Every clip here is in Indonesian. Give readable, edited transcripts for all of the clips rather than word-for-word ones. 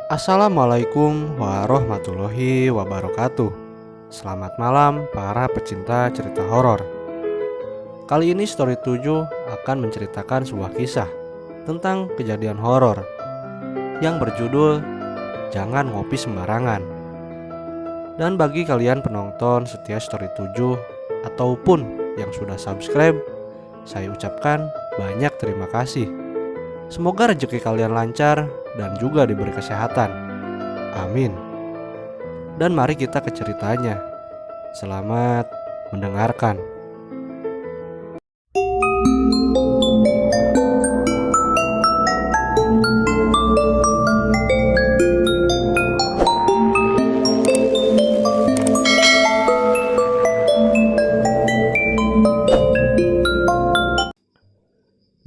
Assalamualaikum warahmatullahi wabarakatuh. Selamat malam para pecinta cerita horor. Kali ini Story 7 akan menceritakan sebuah kisah tentang kejadian horor yang berjudul Jangan Ngopi Sembarangan. Dan bagi kalian penonton setia Story 7 ataupun yang sudah subscribe, saya ucapkan banyak terima kasih. Semoga rezeki kalian lancar dan juga diberi kesehatan. Amin. Dan mari kita ke ceritanya. Selamat mendengarkan.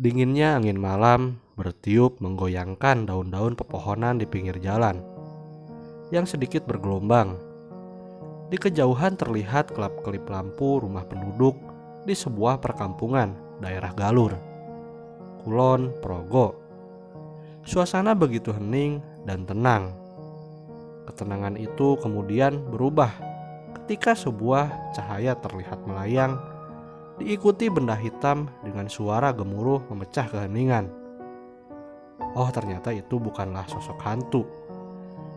Dinginnya angin malam bertiup menggoyangkan daun-daun pepohonan di pinggir jalan yang sedikit bergelombang. Di kejauhan terlihat kelap-kelip lampu rumah penduduk di sebuah perkampungan daerah Galur, Kulon Progo. Suasana begitu hening dan tenang. Ketenangan itu kemudian berubah ketika sebuah cahaya terlihat melayang, diikuti benda hitam dengan suara gemuruh memecah keheningan. Oh, ternyata itu bukanlah sosok hantu,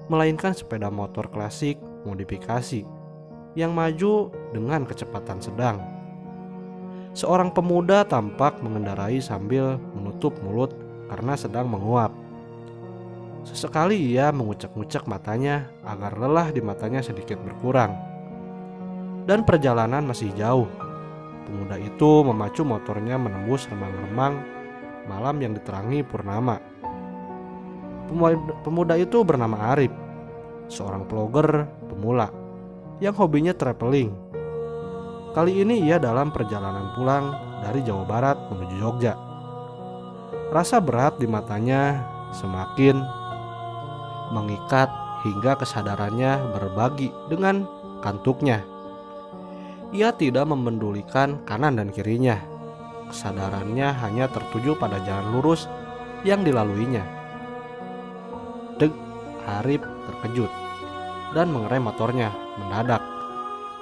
melainkan sepeda motor klasik modifikasi yang maju dengan kecepatan sedang. Seorang pemuda tampak mengendarai sambil menutup mulut karena sedang menguap. Sesekali ia mengucek-ngucek matanya agar lelah di matanya sedikit berkurang. Dan perjalanan masih jauh. Pemuda itu memacu motornya menembus remang-remang malam yang diterangi purnama. Pemuda itu bernama Arif, seorang vlogger pemula yang hobinya traveling. Kali ini ia dalam perjalanan pulang dari Jawa Barat menuju Jogja. Rasa berat di matanya semakin mengikat hingga kesadarannya berbagi dengan kantuknya. Ia tidak memendulikan kanan dan kirinya. Kesadarannya hanya tertuju pada jalan lurus yang dilaluinya. Deg, Arif terkejut dan mengerem motornya mendadak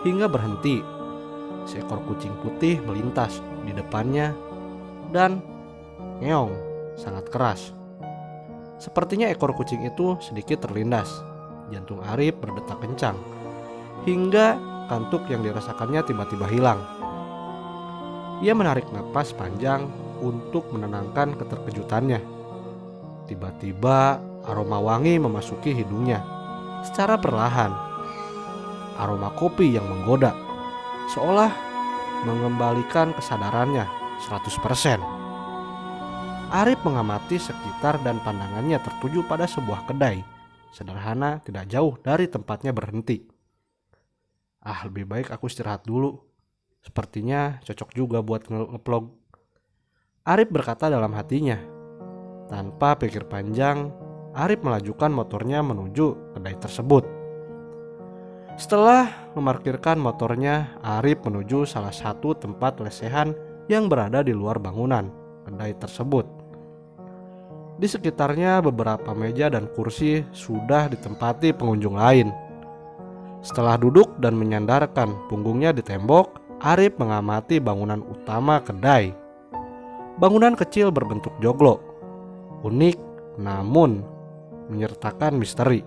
hingga berhenti. Seekor kucing putih melintas di depannya dan ngeong sangat keras. Sepertinya ekor kucing itu sedikit terlindas. Jantung Arif berdetak kencang hingga kantuk yang dirasakannya tiba-tiba hilang. Ia menarik napas panjang untuk menenangkan keterkejutannya. Tiba-tiba aroma wangi memasuki hidungnya secara perlahan. Aroma kopi yang menggoda, seolah mengembalikan kesadarannya 100%. Arif mengamati sekitar dan pandangannya tertuju pada sebuah kedai sederhana tidak jauh dari tempatnya berhenti. Lebih baik aku istirahat dulu. Sepertinya cocok juga buat nge-vlog, Arif berkata dalam hatinya. Tanpa pikir panjang, Arif melajukan motornya menuju kedai tersebut. Setelah memarkirkan motornya, Arif menuju salah satu tempat lesehan yang berada di luar bangunan kedai tersebut. Di sekitarnya beberapa meja dan kursi sudah ditempati pengunjung lain. Setelah duduk dan menyandarkan punggungnya di tembok, Arif mengamati bangunan utama kedai. Bangunan kecil berbentuk joglo, unik namun menyertakan misteri.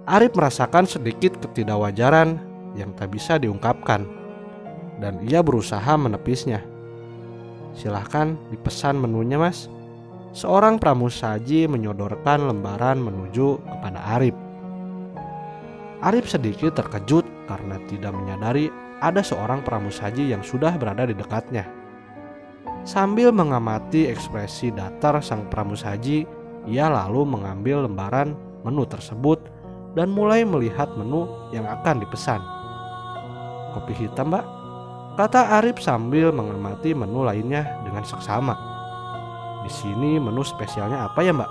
Arif merasakan sedikit ketidakwajaran yang tak bisa diungkapkan, dan ia berusaha menepisnya. Silahkan dipesan menunya, Mas. Seorang pramusaji menyodorkan lembaran menuju kepada Arif. Arif sedikit terkejut karena tidak menyadari ada seorang pramusaji yang sudah berada di dekatnya. Sambil mengamati ekspresi datar sang pramusaji, ia lalu mengambil lembaran menu tersebut dan mulai melihat menu yang akan dipesan. Kopi hitam, Mbak, kata Arif sambil mengamati menu lainnya dengan seksama. Di sini menu spesialnya apa ya, Mbak?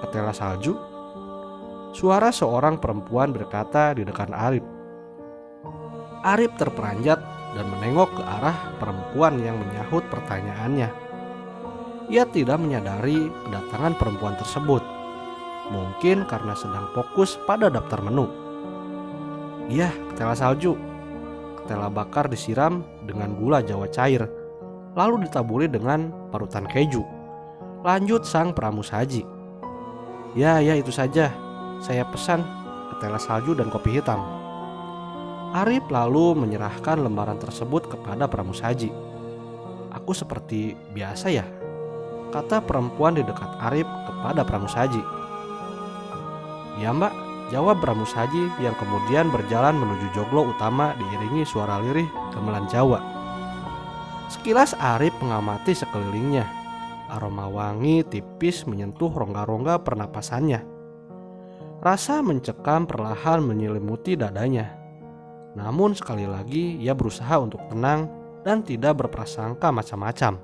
Ketela salju? Suara seorang perempuan berkata di dekat Arif. Arif terperanjat dan menengok ke arah perempuan yang menyahut pertanyaannya. Ia tidak menyadari kedatangan perempuan tersebut. Mungkin karena sedang fokus pada daftar menu. Iya, ketela salju. Ketela bakar disiram dengan gula jawa cair, lalu ditaburi dengan parutan keju. Lanjut sang pramusaji. Ya itu saja. Saya pesan ketela salju dan kopi hitam. Arif lalu menyerahkan lembaran tersebut kepada pramusaji. Aku seperti biasa ya, kata perempuan di dekat Arif kepada pramusaji. Ya mbak, jawab pramusaji yang kemudian berjalan menuju joglo utama diiringi suara lirih gamelan Jawa. Sekilas Arif mengamati sekelilingnya. Aroma wangi tipis menyentuh rongga-rongga pernapasannya. Rasa mencekam perlahan menyelimuti dadanya. Namun sekali lagi ia berusaha untuk tenang dan tidak berprasangka macam-macam.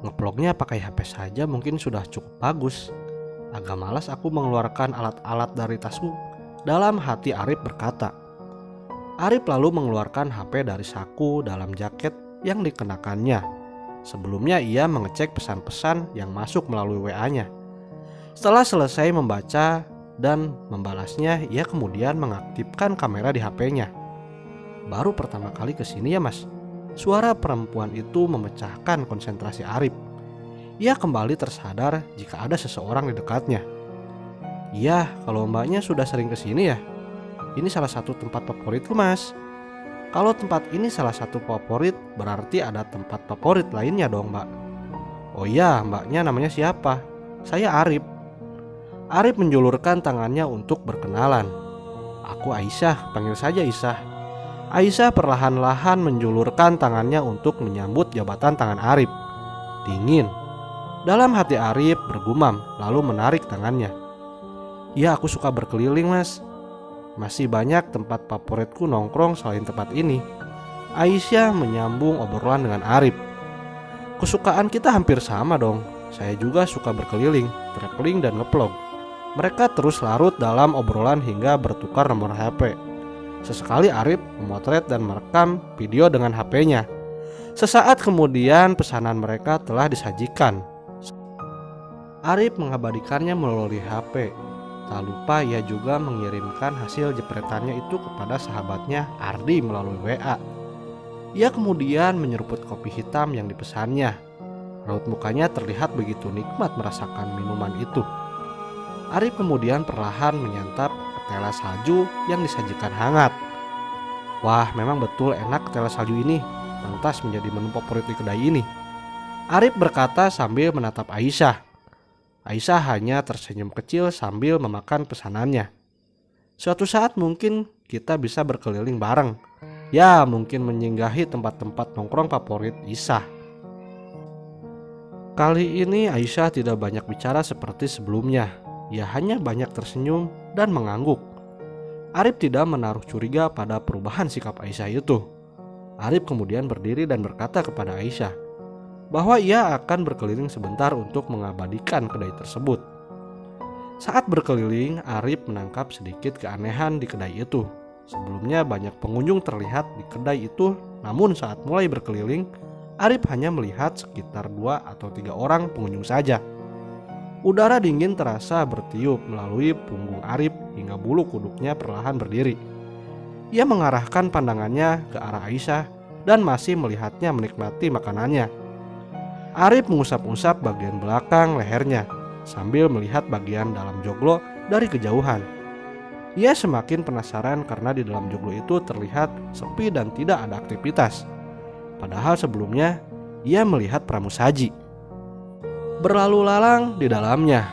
Ngeplognya pakai HP saja mungkin sudah cukup bagus. Agak malas aku mengeluarkan alat-alat dari tasku. Dalam hati Arif berkata. Arif lalu mengeluarkan HP dari saku dalam jaket yang dikenakannya. Sebelumnya ia mengecek pesan-pesan yang masuk melalui WA-nya. Setelah selesai membaca dan membalasnya, ia kemudian mengaktifkan kamera di HP-nya. Baru pertama kali kesini ya mas. Suara perempuan itu memecahkan konsentrasi Arif. Ia kembali tersadar jika ada seseorang di dekatnya. Iya, kalau mbaknya sudah sering kesini ya. Ini salah satu tempat favoritku mas. Kalau tempat ini salah satu favorit, berarti ada tempat favorit lainnya dong mbak. Oh iya, mbaknya namanya siapa? Saya Arif. Arif menjulurkan tangannya untuk berkenalan. Aku Aisyah, panggil saja Aisyah. Aisyah perlahan-lahan menjulurkan tangannya untuk menyambut jabatan tangan Arif. Dingin. Dalam hati Arif bergumam lalu menarik tangannya. Ya aku suka berkeliling mas. Masih banyak tempat favoritku nongkrong selain tempat ini. Aisyah menyambung obrolan dengan Arif. Kesukaan kita hampir sama dong. Saya juga suka berkeliling, traveling dan ngeplog. Mereka terus larut dalam obrolan hingga bertukar nomor HP. Sesekali Arif memotret dan merekam video dengan HP-nya. Sesaat kemudian pesanan mereka telah disajikan. Arif mengabadikannya melalui HP. Tak lupa ia juga mengirimkan hasil jepretannya itu kepada sahabatnya Ardi melalui WA. Ia kemudian menyeruput kopi hitam yang dipesannya. Raut mukanya terlihat begitu nikmat merasakan minuman itu. Arif kemudian perlahan menyantap ketela salju yang disajikan hangat. Wah, memang betul enak ketela salju ini. Pantas menjadi menu favorit di kedai ini. Arif berkata sambil menatap Aisyah. Aisyah hanya tersenyum kecil sambil memakan pesanannya. Suatu saat mungkin kita bisa berkeliling bareng. Ya, mungkin menyinggahi tempat-tempat nongkrong favorit Aisyah. Kali ini Aisyah tidak banyak bicara seperti sebelumnya. Ia hanya banyak tersenyum dan mengangguk. Arif tidak menaruh curiga pada perubahan sikap Aisyah itu. Arif kemudian berdiri dan berkata kepada Aisyah bahwa ia akan berkeliling sebentar untuk mengabadikan kedai tersebut. Saat berkeliling, Arif menangkap sedikit keanehan di kedai itu. Sebelumnya banyak pengunjung terlihat di kedai itu, namun saat mulai berkeliling, Arif hanya melihat sekitar 2 atau 3 orang pengunjung saja. Udara dingin terasa bertiup melalui punggung Arif hingga bulu kuduknya perlahan berdiri. Ia mengarahkan pandangannya ke arah Aisyah dan masih melihatnya menikmati makanannya. Arif mengusap-usap bagian belakang lehernya sambil melihat bagian dalam joglo dari kejauhan. Ia semakin penasaran karena di dalam joglo itu terlihat sepi dan tidak ada aktivitas. Padahal sebelumnya ia melihat pramusaji berlalu lalang di dalamnya.